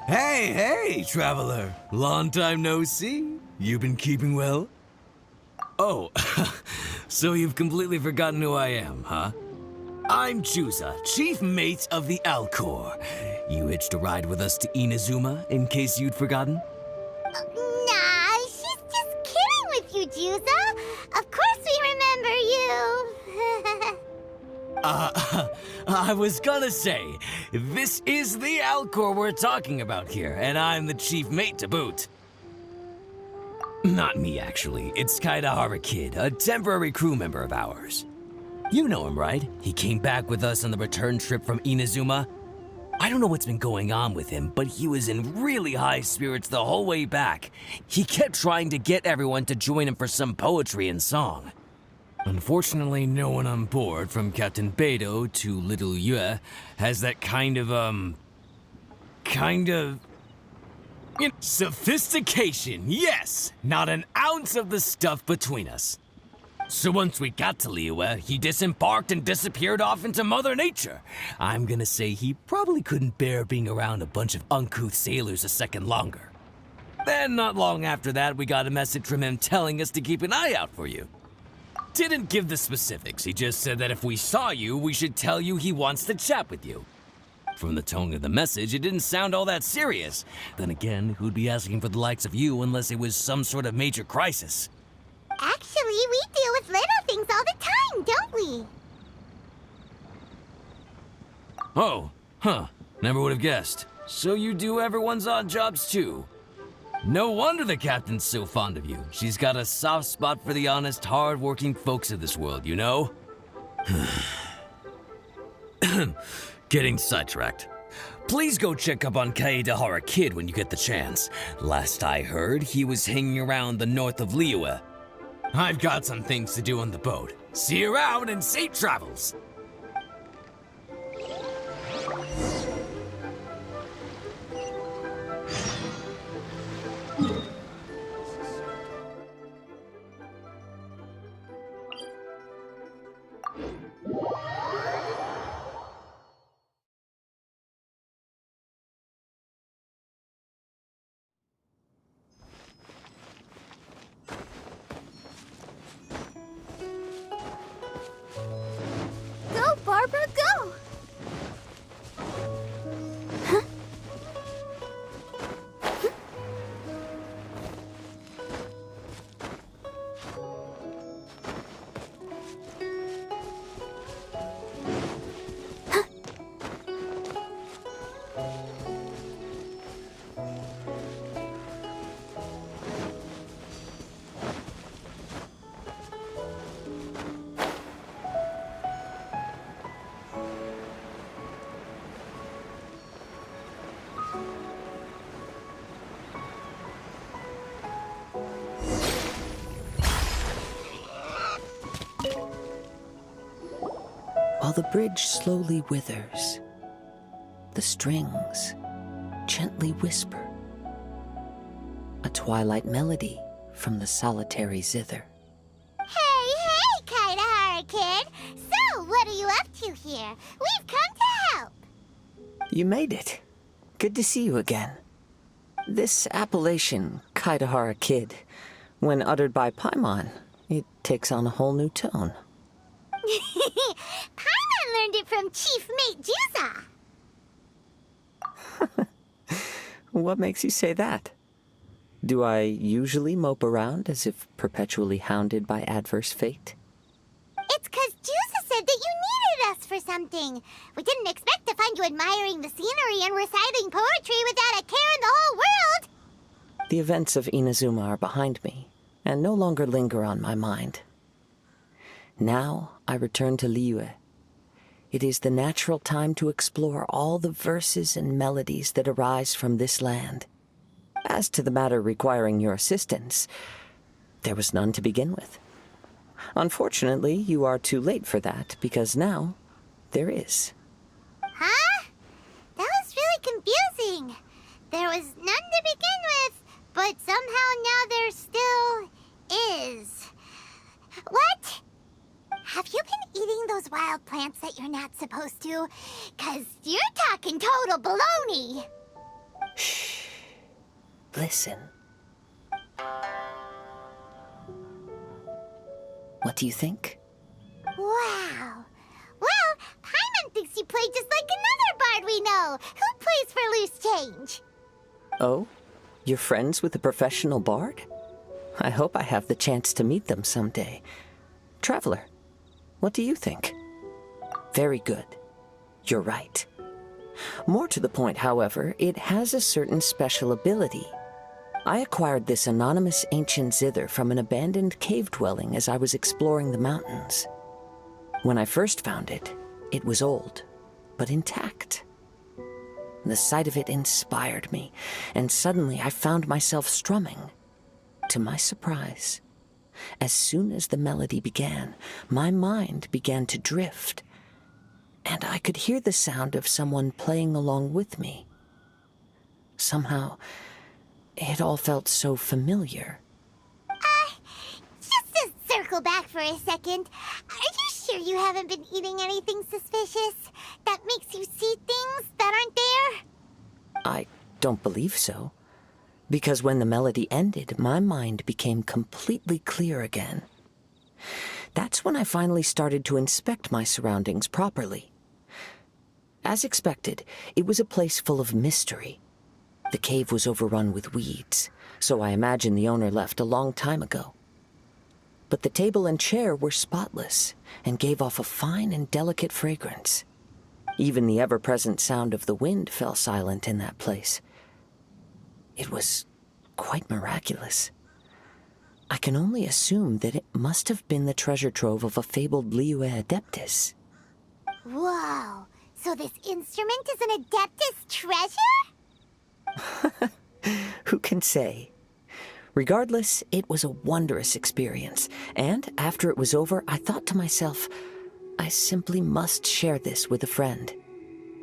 Hey, traveler. Long time no see. You been keeping well? Oh, so you've completely forgotten who I am, huh? I'm Juza, chief mate of the Alcor. You hitched a ride with us to Inazuma, in case you'd forgotten? Nah, she's just kidding with you, Juza. Of course we remember you. I was gonna say, this is the Alcor we're talking about here, and I'm the chief mate to boot. Not me, actually. It's Kaeya Kid, a temporary crew member of ours. You know him, right? He came back with us on the return trip from Inazuma. I don't know what's been going on with him, but he was in really high spirits the whole way back. He kept trying to get everyone to join him for some poetry and song. Unfortunately, no one on board, from Captain Beidou to Little Yue, has that kind of sophistication, yes! Not an ounce of the stuff between us. So once we got to Liyue, he disembarked and disappeared off into Mother Nature. I'm gonna say he probably couldn't bear being around a bunch of uncouth sailors a second longer. Then, not long after that, we got a message from him telling us to keep an eye out for you. Didn't give the specifics, he just said that if we saw you, we should tell you he wants to chat with you. From the tone of the message, it didn't sound all that serious. Then again, who'd be asking for the likes of you unless it was some sort of major crisis? Actually, we deal with little things all the time, don't we? Oh, huh. Never would have guessed. So you do everyone's odd jobs too. No wonder the captain's so fond of you. She's got a soft spot for the honest, hard-working folks of this world, you know? Getting sidetracked. Please go check up on Kaeya Kid when you get the chance. Last I heard, he was hanging around the north of Liyue. I've got some things to do on the boat. See you around and safe travels! Go, Barbara, go! While the bridge slowly withers, the strings gently whisper a twilight melody from the solitary zither. Hey, Kaeya Kid! So, what are you up to here? We've come to help! You made it. Good to see you again. This appellation, Kaeya Kid, when uttered by Paimon, it takes on a whole new tone. Paimon learned it from Chief Mate Juza. What makes you say that? Do I usually mope around as if perpetually hounded by adverse fate? It's 'cause Juza said that you needed us for something. We didn't expect to find you admiring the scenery and reciting poetry without a care in the whole world. The events of Inazuma are behind me, and no longer linger on my mind. Now I return to Liyue. It is the natural time to explore all the verses and melodies that arise from this land. As to the matter requiring your assistance, there was none to begin with. Unfortunately, you are too late for that, because now there is. Huh? That was really confusing. There was none to begin with, but somehow now there still is. What? Have you been eating those wild plants that you're not supposed to? 'Cause you're talking total baloney. Shh. Listen. What do you think? Wow. Well, Paimon thinks you play just like another bard we know, who plays for loose change. Oh? You're friends with a professional bard? I hope I have the chance to meet them someday. Traveler, what do you think? Very good. You're right. More to the point, however, it has a certain special ability. I acquired this anonymous ancient zither from an abandoned cave dwelling as I was exploring the mountains. When I first found it, it was old, but intact. The sight of it inspired me, and suddenly I found myself strumming. To my surprise, as soon as the melody began, my mind began to drift, and I could hear the sound of someone playing along with me. Somehow, it all felt so familiar. Just to circle back for a second, are you sure you haven't been eating anything suspicious that makes you see things that aren't there? I don't believe so, because when the melody ended, my mind became completely clear again. That's when I finally started to inspect my surroundings properly. As expected, it was a place full of mystery. The cave was overrun with weeds, so I imagine the owner left a long time ago. But the table and chair were spotless and gave off a fine and delicate fragrance. Even the ever-present sound of the wind fell silent in that place. It was quite miraculous. I can only assume that it must have been the treasure trove of a fabled Liyue Adeptus. Whoa, so this instrument is an Adeptus treasure? Who can say? Regardless, it was a wondrous experience, and after it was over, I thought to myself, I simply must share this with a friend.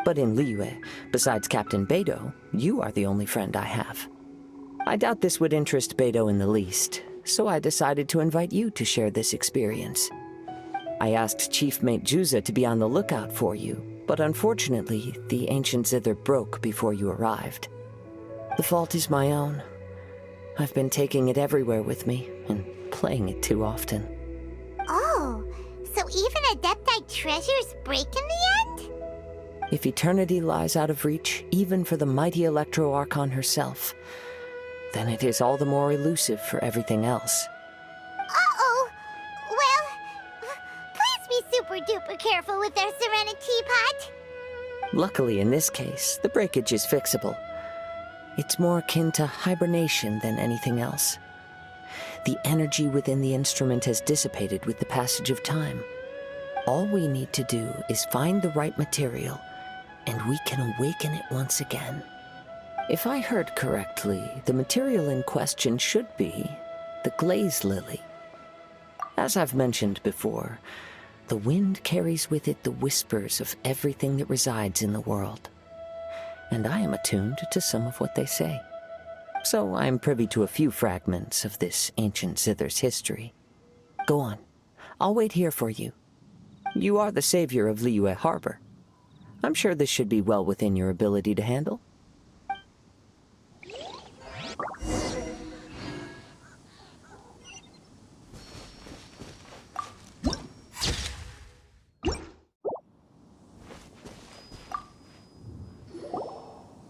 But in Liyue, besides Captain Beidou, you are the only friend I have. I doubt this would interest Beidou in the least, so I decided to invite you to share this experience. I asked Chief Mate Juza to be on the lookout for you, but unfortunately, the ancient zither broke before you arrived. The fault is my own. I've been taking it everywhere with me, and playing it too often. Oh, so even Adepti treasures break in the end? If eternity lies out of reach, even for the mighty Electro Archon herself, then it is all the more elusive for everything else. Uh-oh. Well, please be super duper careful with their Serenity Teapot. Luckily, in this case, the breakage is fixable. It's more akin to hibernation than anything else. The energy within the instrument has dissipated with the passage of time. All we need to do is find the right material, and we can awaken it once again. If I heard correctly, the material in question should be the glaze lily. As I've mentioned before, the wind carries with it the whispers of everything that resides in the world. And I am attuned to some of what they say. So I am privy to a few fragments of this ancient zither's history. Go on. I'll wait here for you. You are the savior of Liyue Harbor. I'm sure this should be well within your ability to handle.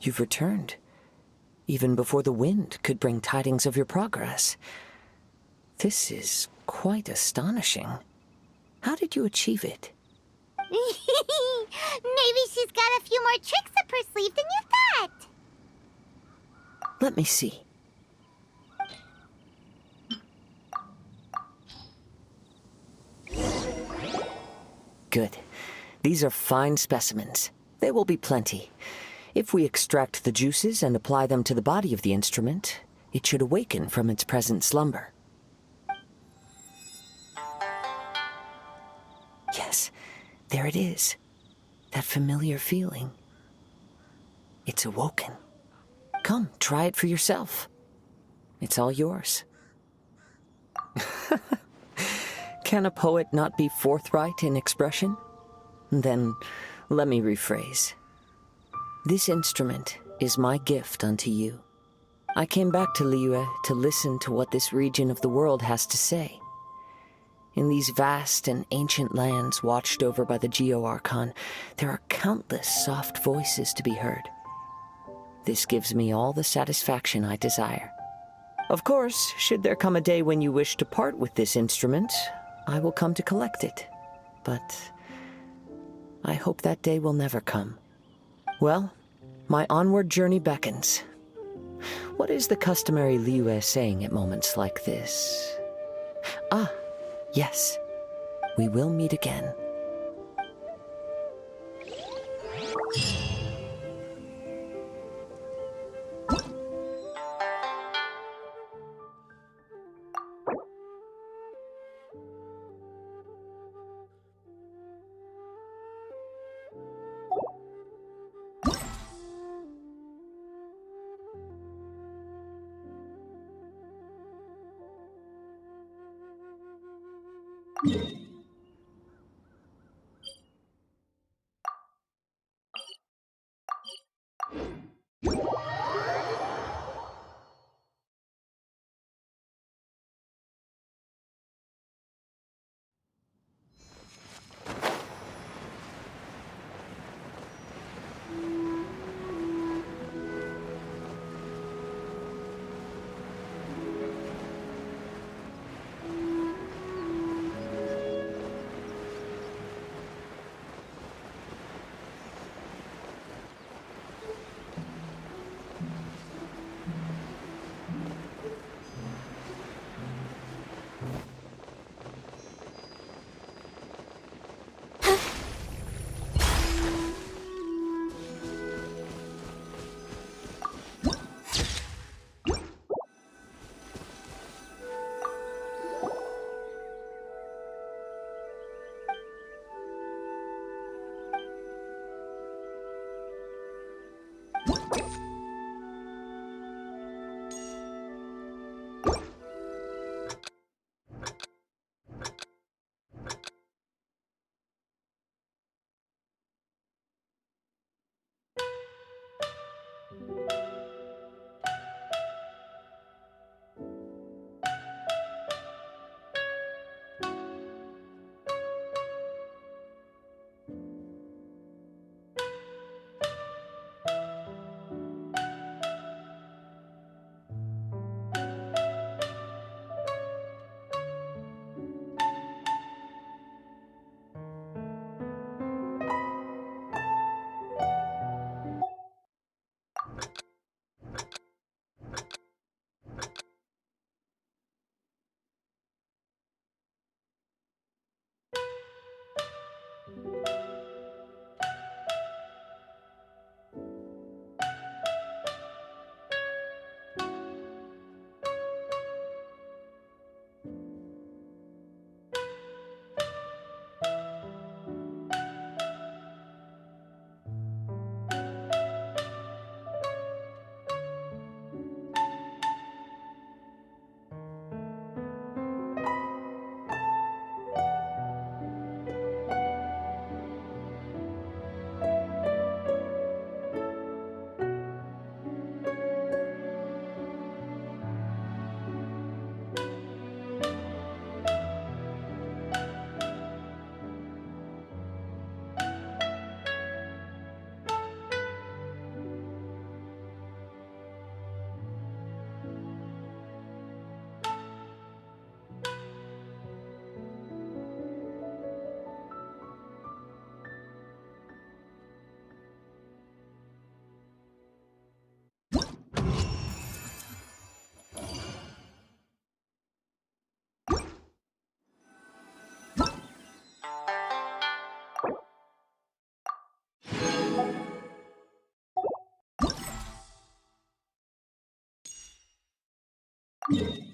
You've returned, even before the wind could bring tidings of your progress. This is quite astonishing. How did you achieve it? few more tricks up her sleeve than you thought. Let me see. Good. These are fine specimens. There will be plenty. If we extract the juices and apply them to the body of the instrument, it should awaken from its present slumber. Yes, there it is. That familiar feeling. It's awoken. Come, try it for yourself. It's all yours. Can a poet not be forthright in expression? Then, let me rephrase. This instrument is my gift unto you. I came back to Liyue to listen to what this region of the world has to say. In these vast and ancient lands watched over by the Geo-Archon, there are countless soft voices to be heard. This gives me all the satisfaction I desire. Of course, should there come a day when you wish to part with this instrument, I will come to collect it. But I hope that day will never come. Well, my onward journey beckons. What is the customary Liyue saying at moments like this? Ah, yes. We will meet again. Huh?